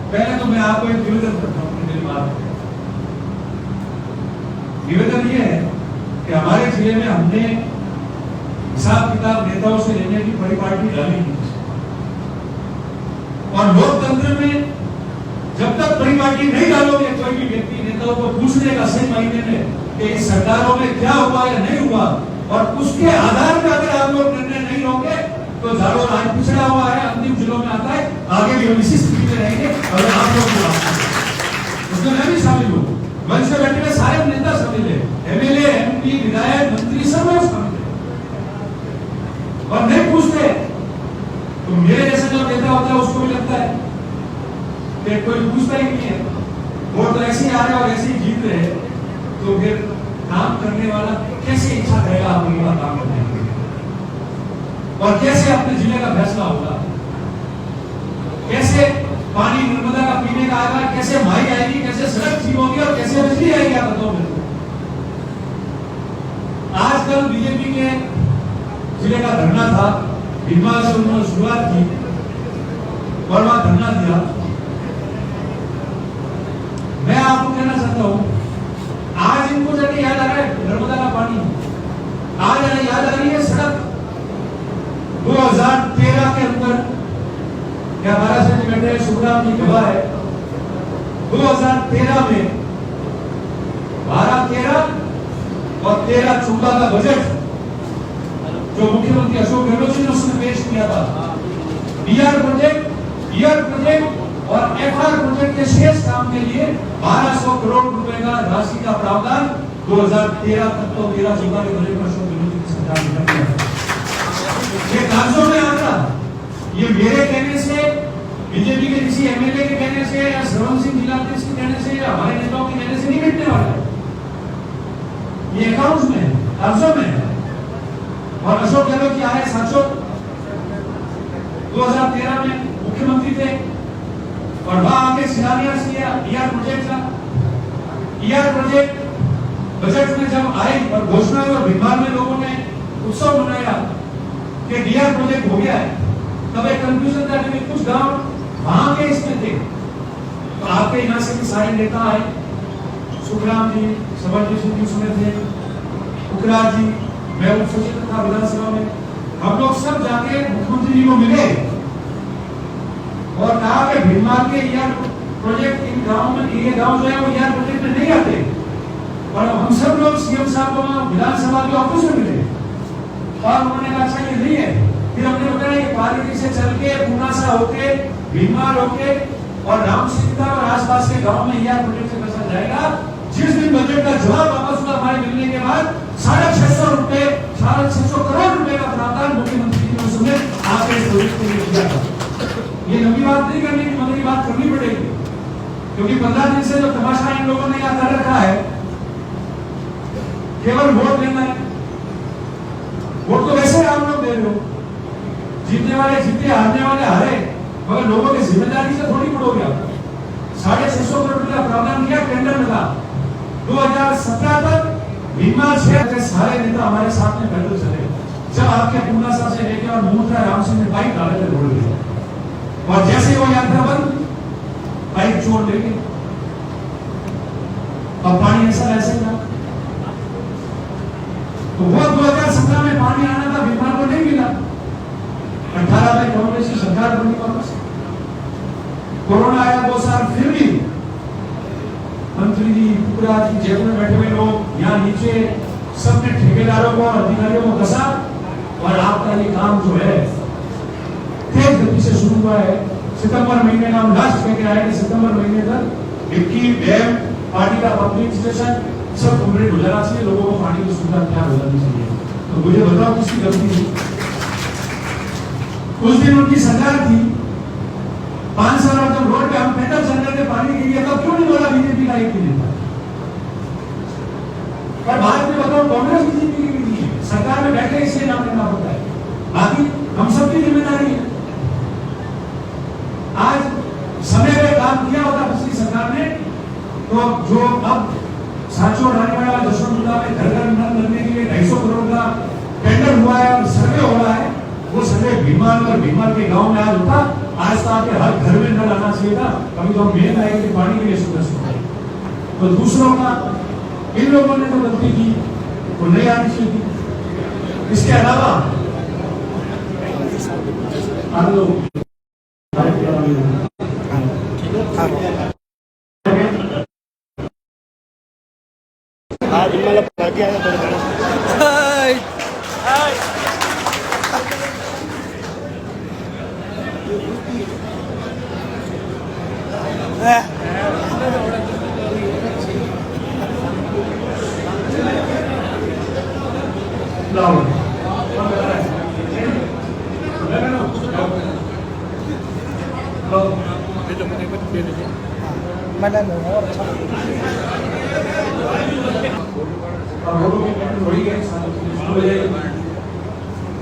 पहले तो मैं आपको एक निवेदन करता हूँ मेरी बात। निवेदन ये है कि हमारे जिले में हमने हिसाब किताब नेताओं से लेने की बड़ी पार्टी डाली नहीं, और लोकतंत्र में जब तक बड़ी पार्टी नहीं डालोगे कोई भी व्यक्ति नेताओं को पूछने का सही मायने में कि इस सरकारों में क्या हुआ या नहीं हुआ, और उसके आधार पर अगर आप लोग निर्णय नहीं लोगे तो जालोर आज पिछड़ा हुआ है, अंतिम जिलों में आता है, आगे भी हम इसी स्थिति में रहेंगे। अगर आप लोग उसमें मैं भी शामिल हूँ, मंच में बैठे हुए सारे नेता शामिल है, एमएलए, एमपी, विधायक, मंत्री सब लोग शामिल है, और नहीं पूछते तो मेरे जैसा जो नेता होता है उसको भी लगता है कि कोई पूछता ही नहीं है, वोट तो ऐसे ही आ रहे और ऐसे ही जीत रहे, तो फिर काम करने वाला कैसे इच्छा करेगा अपने का काम करने के लिए, और कैसे अपने जिले का फैसला होगा, कैसे पानी नर्मदा का पीने का आएगा, कैसे माई आएगी, कैसे सड़क ठीक होगी और कैसे बिजली आएगी, आप बताओ मेरे को। आजकल बीजेपी के जिले का धरना था, भीमा से उन्होंने शुरुआत की और वहां धरना दिया। मैं आपको कहना चाहता हूं, आज इनको जाके याद आ रहा है नर्मदा का पानी, आज याद आ रही है सड़क। 2013 के अंदर क्या 12 सेंटीमीटर सुखराम की गवाह है, 2013 में 12-13 और 13-14 का बजट जो मुख्यमंत्री अशोक गहलोत जी ने उसने पेश किया था, ईआर प्रोजेक्ट और एफआर प्रोजेक्ट के शेष काम के लिए 1200 करोड़ रुपए का राशि का प्रावधान 2013 तक तो 13-14 के बजट में अशोक गहलोत जी की सरकार ने कर दिया। ये कागजों में आता, ये मेरे कहने से, बीजेपी के किसी एमएलए के कहने से या श्रवण सिंह जिलाधीश के कहने से या हमारे नेताओं के कहने से नहीं मिटने वाला है, ये अकाउंट में है, कागजों में है। और अशोक गहलोत जी आए साचो 2013 में मुख्यमंत्री थे और वहां आके शिलान्यास किया ईआर प्रोजेक्ट का। ईआर प्रोजेक्ट बजट में जब आई और घोषणा हुई और भीमबार में लोगों ने उत्सव मनाया कि डीआर प्रोजेक्ट हो गया है, तब एक कंफ्यूजन था कि कुछ गांव वहां के इसमें थे, तो आपके यहाँ से भी सारे नेता आए, सुखराम जी, सबरजीत सिंह जी उसमें थे, उकराज जी, मैं उप सचिव था विधानसभा में, हम लोग सब जाके मुख्यमंत्री जी को मिले और कहा कि भीमबार के ईआर प्रोजेक्ट इन गांव में, ये गांव जो है वो ईआर प्रोजेक्ट में नहीं आते, और हम सब लोग सीएम साहब को विधानसभा के ऑफिस में मिले और उन्होंने कहा अच्छा ये नहीं है। फिर हमने बताया ये पारिदी से चल के पूनासा होके भीमबार होके और राम सीता और आसपास के गांव में ईआर प्रोजेक्ट से पैसा जाएगा। जिस दिन बजट का जवाब वापस हुआ हमारे मिलने के बाद 650 करोड़ रुपए का प्रावधान मुख्यमंत्री जी ने उसमें आपके इस प्रोजेक्ट के लिए किया था। ये लंबी बात नहीं करनी, मंत्री बात करनी पड़ेगी, क्योंकि 15 दिन से जो तमाशा इन लोगों ने यहाँ कर रखा है, केवल वोट लेना है। वोट तो वैसे आप लोग दे रहे हो, जीतने वाले जीते, हारने वाले हारे, मगर लोगों की जिम्मेदारी से थोड़ी पड़ोगे आप। 650 करोड़ रुपए का प्रावधान किया, टेंडर लगा 2017 तक भीमबार शहर के सारे नेता हमारे साथ में पैदल चले। जब आपके पूनासा से लेकर और मूत्रा राम सिंह ने बाइक डाले थे रोड पे, और जैसे वो यात्रा बंद, बाइक छोड़ देंगे और पानी ऐसा ऐसे ना, तो वो 2017 में पानी आना था, भीमबार को नहीं मिला। 18 में कांग्रेस की सरकार बनी वापस, कोरोना आया 2 साल, फिर भी मंत्री जी, पूरा जयपुर में बैठे हुए लोग, यहाँ नीचे सबने ठेकेदारों को और अधिकारियों को कसा, और आपका ये काम जो है तेज गति से शुरू हुआ है। सितंबर महीने का हम लास्ट कह के आए कि सितंबर महीने तक डिक्की, डैम, पार्टी का पब्लिक स्टेशन सब कंप्लीट हो जाना चाहिए, लोगों को पानी की सुविधा तैयार हो जानी चाहिए। तो मुझे बताओ किसकी गलती थी? उस दिन उनकी सरकार थी, 5 साल और जब रोड पे हम पैदल चल रहे थे पानी के लिए, तब क्यों नहीं बोला बीजेपी का एक भी नेता? पर बाद में बताओ कांग्रेस बीजेपी की नहीं है, सरकार में बैठे इसलिए नाम लेना होता है, बाकी हम सबकी जिम्मेदारी है। आज समय पे काम किया होता पिछली सरकार ने, तो जो अब साचो आने वाला जसवंतपुरा में घर घर नल लगने के लिए 250 करोड़ का टेंडर हुआ है और सर्वे हो रहा है, वो सर्वे भीमबार और भीमबार के गांव में आज होता, आज तो आपके हर घर में नल आना चाहिए। सुविधा, कभी तो मेन लाइन के पानी के लिए सुविधा। तो दूसरों का इन लोगों ने तो गलती की वो नहीं आनी चाहिए। इसके अलावा हम लोग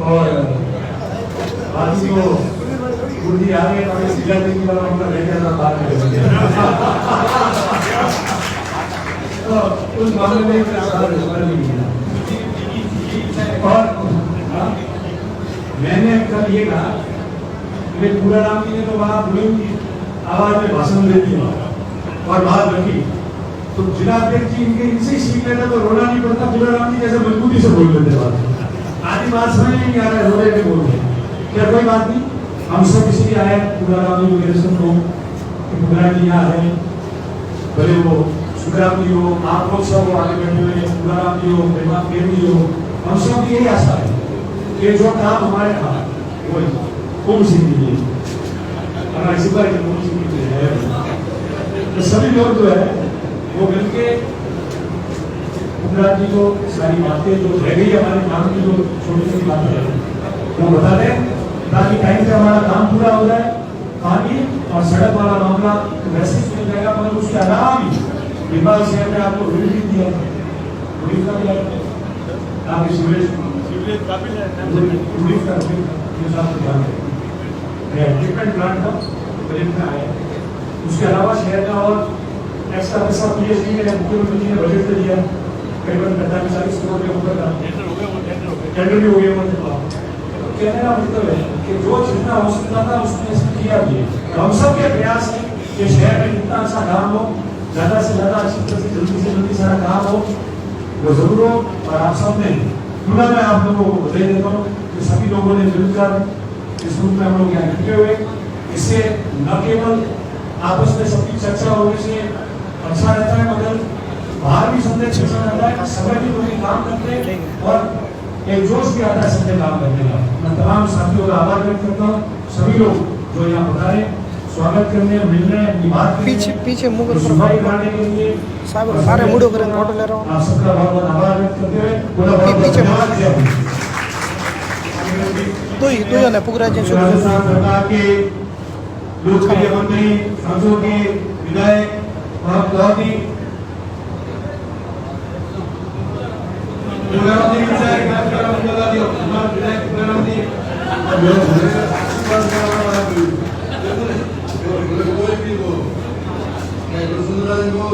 और बाकी को बुद्धि आ गई तो सीधा देखने वाला उनका रह गया था बात करेंगे। तो उस मामले में और मैंने कल ये कहा कि पूरा राम जी ने तो वहाँ बुलंद आवाज में भाषण दे दिया और बात रखी, तो जिला अध्यक्ष जी इनसे सीख लेता तो रोना नहीं पड़ता। पूरा राम जी जैसे मजबूती से बोल लेते बात, आधी बात समझ नहीं आ रहा है, रोने के बोल रहे क्या, कोई बात नहीं। हम सब इसलिए आए पूरा राम जी मेरे सब लोग, पूरा जी यहाँ है, भले वो सुखराम जी हो, आप लोग सब आगे बैठे हुए, पूरा राम जी हो, प्रेमा जी हो, हम सब यही आशा है कि जो काम हमारे हाथ वो सिंह जी हमारे सिपाही सिंह जी है, तो सभी लोग जो है वो मिलके जी को सारी बातें जो रह गई हमारे काम की, जो छोटी छोटी बातें हैं वो बता दें ताकि टाइम पे हमारा काम पूरा हो जाए। पानी और सड़क वाला मामला तो वैसे ही मिल जाएगा, मगर उसके अलावा भी भीमबाल शहर में आपको ऋण भी दिया आपके सीवरेज ट्रीटमेंट प्लांट का बजट में आया। उसके अलावा शहर का और एक्स्ट्रा पैसा पीएचडी ने मुख्यमंत्री जी ने बजट में दिया करीबन 45-40 करोड़ के ऊपर का टेंडर भी हो गया। कहने का मतलब है कि जो जितना हो सकता था उसने किया भी है। हम सब के प्रयास है कि शहर में जितना अच्छा काम हो, ज्यादा से ज्यादा अच्छी तरह से जल्दी सारा काम हो, वो जरूर हो। और आप सब ने पूरा मैं आप लोगों को बधाई देता हूँ कि सभी लोगों ने मिलकर इस रूप में हम लोग यहाँ इकट्ठे हुए। इससे न केवल आपस में सबकी चर्चा होने से अच्छा रहता है, मगर बाहर भी संदेश अच्छा रहता है, समय भी लोग काम करते हैं और एक जोश भी आता है सबसे काम करने का। मैं तमाम साथियों का आभार व्यक्त करता हूँ। सभी लोग जो यहाँ पधारे, स्वागत करने, मिलने, अपनी बात पीछे मुंह पर सुनवाई कराने के लिए सारे मुड़ो कर फोटो ले रहा हूँ। आप सबका बहुत बहुत आभार व्यक्त करते हुए बहुत धन्यवाद। तो ने पुगरा जी सरकार के लोक प्रिय मंत्री, सांसदों के विधायक बहुत ही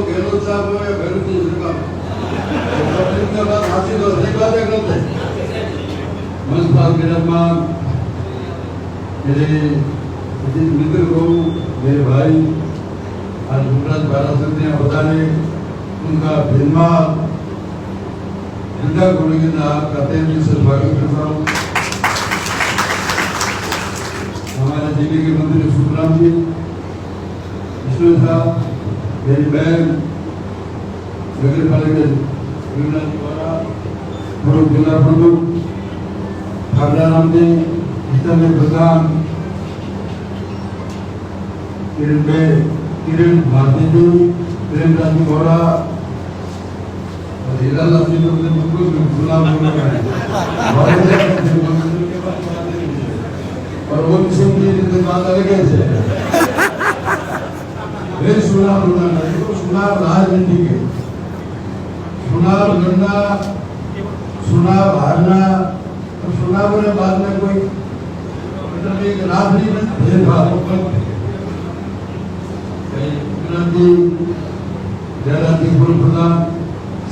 गहलोत साहब हो या भैरव जी बात हासिल हो मंचपाल के रमान मेरे मित्र को, मेरे भाई आज गुजरात भारत संघ बताने उनका धन्यवाद कहते हैं से स्वागत करता हूँ। हमारे जिले के मंत्री सुखराम जी, विष्णु साहब, मेरी बहन नगर पालिका द्वारा पूर्व जिला प्रमुख ठाकराम जी, जितने प्रधान किरण भारती जी, प्रेम राजी गौड़ा और हीरा लाल जी को बिल्कुल गुलाम और वो सिंह जी जितने बात लगे थे चुनाव राजनीति के चुनाव लड़ना, चुनाव हारना, तो चुनाव में बाद में कोई मतलब एक राजनीति में भेदभाव जयराज जी पूर्व प्रधान,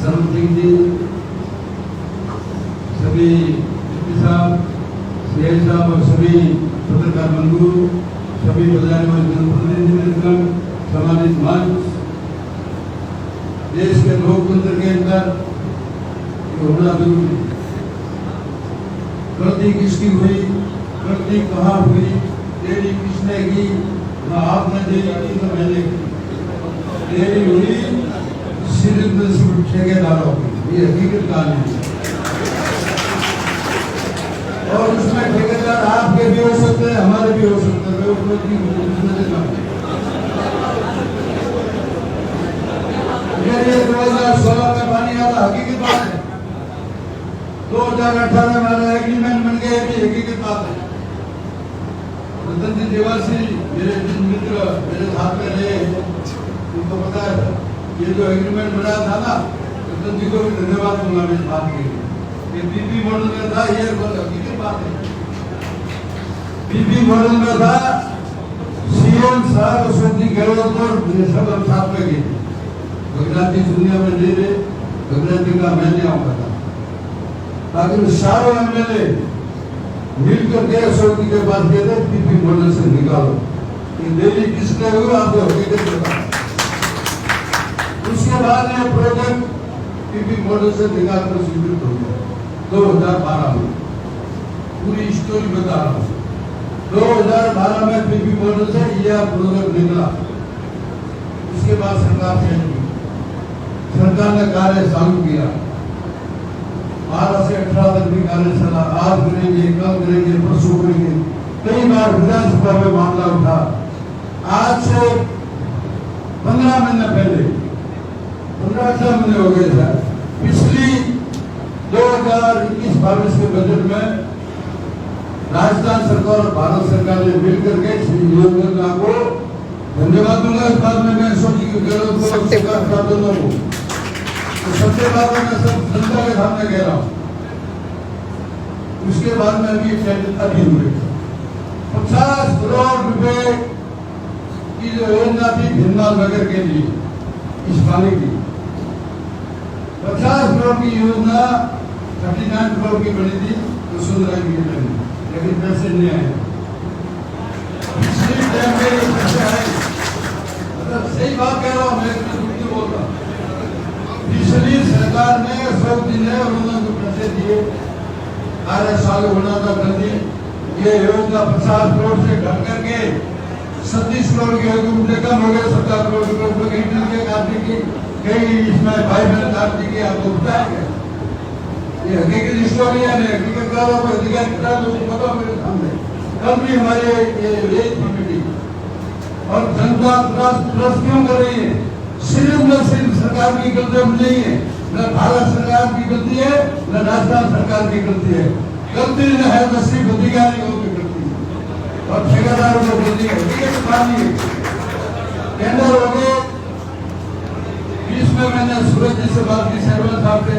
सरम सिंह जी, सभी साहब, सीआई साहब और सभी पत्रकार बंधु, सभी बजाने वाले जनप्रतिनिधि के अंदर होना जरूरी है। गलती किसकी हुई, गलती कहाँ हुई, देरी किसने की, ना आपने देरी की ना मैंने की। देरी हुई सिर्फ ठेकेदारों की, ये हकीकत कहानी है। और उसमें ठेकेदार आपके भी हो सकते हैं, हमारे भी हो सकते हैं, ये 2016 में पानी आया, हकीकत बात है। 2018 में वाला एग्रीमेंट बन गया, ये हकीकत बात है। रतन जी देवासी मेरे मित्र मेरे साथ में रहे, उनको पता है ये जो एग्रीमेंट बना था ना, रतन जी को भी धन्यवाद दूंगा मैं इस बात के लिए। बीपी मॉडल में था, ये हकीकत बात है। बीपी मॉडल में था, सीएम साहब अशोक जी गहलोत और सब हम साथ में गए। गुजराती दुनिया में नहीं रहे, गुजराती का मैं नहीं आऊंगा था, ताकि सारे एमएलए मिलकर के अशोक जी के पास गए थे, बीपी मॉडल से निकालो ये देरी किसने हुई, आपको हकीकत बताओ। उसके बाद ये प्रोजेक्ट बीपी मॉडल से निकालकर स्वीकृत हो गया 2012 में। पूरी स्टोरी बता रहा हूँ। 2012 में बीपी मॉडल से यह प्रोजेक्ट निकला। उसके बाद सरकार चेंज हुई, सरकार ने कार्य चालू किया। 12 से 18 तक भी कार्य चला। आज करेंगे, कल करेंगे, परसों करेंगे। कई बार विधानसभा में मामला उठा। आज से 15 महीने पहले, 15-18 महीने हो गए सर, पिछली 2021-22 के बजट में राजस्थान सरकार और भारत सरकार ने मिलकर के इस योजना को, धन्यवाद दूंगा इस बात में, मैं अशोक जी की गहलोत को सरकार प्रार्थना को सत्य बात मैं सब जनता के सामने कह रहा हूँ। उसके बाद में अभी अधीन हुए 50 करोड़ रुपए की जो योजना थी भिन्नमाल नगर के लिए, इस पानी की 50 करोड़ की योजना 39 करोड़ की बनी थी वसुंधरा की बनी, लेकिन पैसे नहीं आए। पिछले टाइम में पैसे आए, मतलब सही बात कह रहा हूँ मैं, झूठ बोल रहा हूँ। पिछली सरकार ने अशोक जी ने उन्होंने पैसे दिए, कार्य चालू होना था जल्दी। ये योजना 50 करोड़ से घट करके 37 करोड़ की होगी, कम हो गए 17 करोड़ रुपए की काटने की, कई इसमें भाई बहन काटने की, आपको बताया गया। ये हकीकत स्टोरी है, हकीकत का पता मेरे सामने। कल भी हमारे ये मीटिंग और जनता ट्रस्ट क्यों कर रही है? सिर्फ न सिर्फ सरकार की गलती नहीं है, न भारत सरकार की गलती है, न राजस्थान सरकार की गलती है। गलती न है तो सिर्फ अधिकारियों की गलती है और ठेकेदारों को गलती है। टेंडर हो गए, बीच में मैंने सूरज जी से बात की, सरपंच साहब से,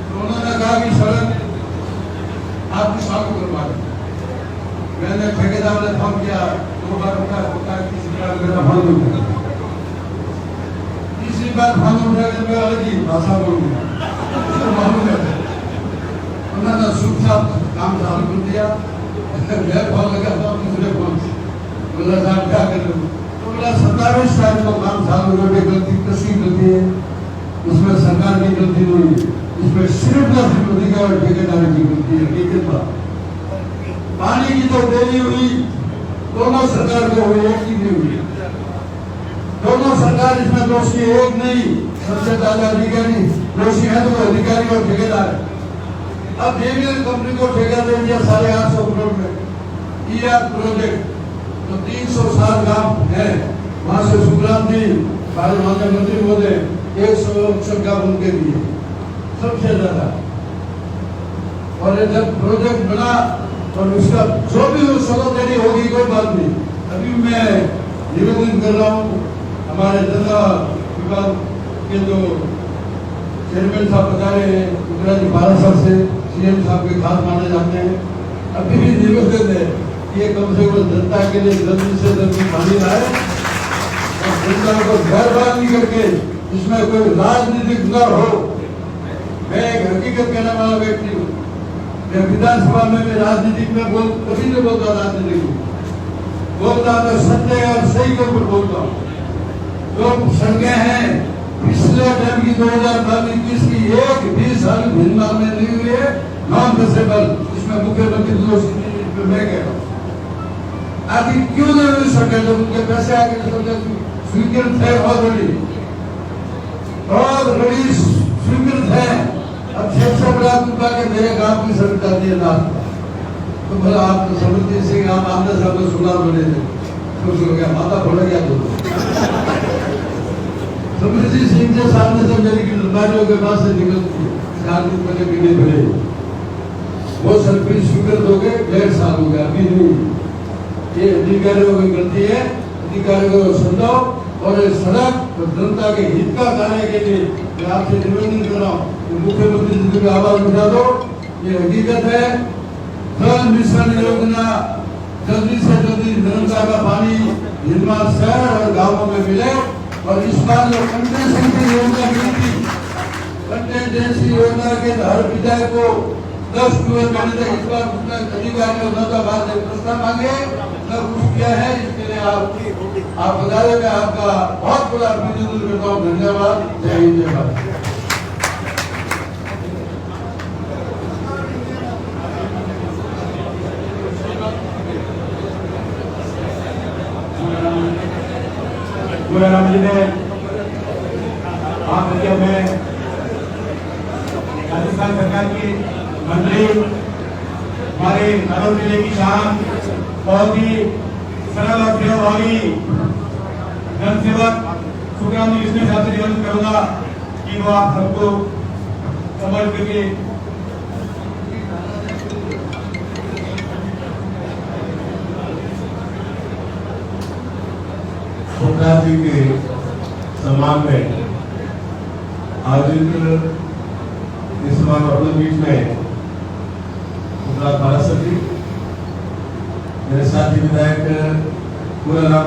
तो उन्होंने कहा कि सड़क आपको चालू करवा दें। मैंने ठेकेदार ने फोन किया, 2 बार उठा, किसी प्रकार मेरा फोन उठा, तीसरी बार फोन उठा कर मैं अलग ही भाषा बोलूंगा, मालूम है। उन्होंने सुख साहब काम चालू कर दिया। मैं फोन लगा था दूसरे फोन से, बोला साहब क्या कर रहे हो? तो बोला 27 तारीख को काम चालू करके गलती किसकी गलती है? उसमें सरकार की गलती नहीं है, इसमें सिर्फ न सिर्फ अधिकार और ठेकेदार की गलती है। हकीकत बात, पानी की तो देरी हुई, दोनों सरकार को हुई, एक की नहीं हुई। दोनों सरकार इसमें दोषी एक नहीं, सबसे ज्यादा अधिकारी दोषी है तो अधिकारी और ठेकेदार है। अब जेवीएल कंपनी को ठेका दे दिया 850 करोड़ में ईआर प्रोजेक्ट, तो 360 गांव है, वहां से सुखराम जी माननीय मंत्री महोदय 100 गांव उनके दिए सबसे ज्यादा। और जब प्रोजेक्ट बना और उसका जो भी सलो देरी होगी कोई बात नहीं। अभी मैं निवेदन कर रहा हूँ हमारे जनता विभाग के जो चेयरमैन साहब बता रहे हैं, गुजरात 12 साल से सीएम साहब के खास माने जाते हैं, अभी भी निवेदन है कि ये कम से कम जनता के लिए जल्दी से जल्दी पानी लाए और जनता को बर्बाद नहीं करके इसमें कोई राजनीतिक न हो। मैं एक हकीकत कहने वाला व्यक्ति हूँ, मैं विधानसभा में भी राजनीतिक में कभी नहीं बोलता, राजनीतिक बोलता तो सत्य और सही के ऊपर बोलता हूँ। जो सड़कें हैं पिछले टाइम की 2021 की एक भी साल भिन्न में नहीं हुई है नॉन डिसेबल, इसमें मुख्यमंत्री मैं कह रहा हूँ आखिर क्यों नहीं हुई सरकार, जब उनके पैसे आगे स्वीकृत है ऑलरेडी स्वीकृत है। अब 600 लाख रुपया के मेरे गांव की सरकार दिए ना, तो भला आप समझते से आप आमने सामने सुना बोले थे खुश हो गया, माता फोड़ गया तो समृद्धि सिंह के सामने से मेरी लंबाइयों के पास से निकलती है 4 दिन पहले पीने पड़े, वो सर्विस स्वीकृत हो गए 1.5 साल हो गया अभी नहीं। ये अधिकारियों की गलती है, अधिकारियों को समझाओ और ये सड़क और जनता के हित का कार्य के लिए मैं आपसे निवेदन कर रहा हूँ, मुख्यमंत्री जी को आवाज उठा दो। ये हकीकत है, जल मिशन योजना जल्दी से जल्दी जनता का पानी निर्माण शहर और गांवों में मिले। और इस बार जो कंटेंसेंसी योजना मिली थी, कंटेंसेंसी योजना के हर विधायक को 10 क्यूएस महीने तक इस बार उसने अधिकारियों ने बाद में प्रस्ताव मांगे न कुछ किया है। इसके लिए आप बता दें, मैं आपका बहुत बड़ा अभिनंदन करता हूँ। धन्यवाद। जय हिंद जय भारत। राम जी ने आप में राजस्थान सरकार की मंत्री हमारे नगर जिले की शान, बहुत ही सरल और सेवाभावी जनसेवक सुखराम जी इसमें साथ निवेदन करूंगा कि वो आप सबको समझ करके सुखराम जी के सम्मान में आयोजित इस अपने बीच में भारत सचिव मेरे साथी विधायक पूरा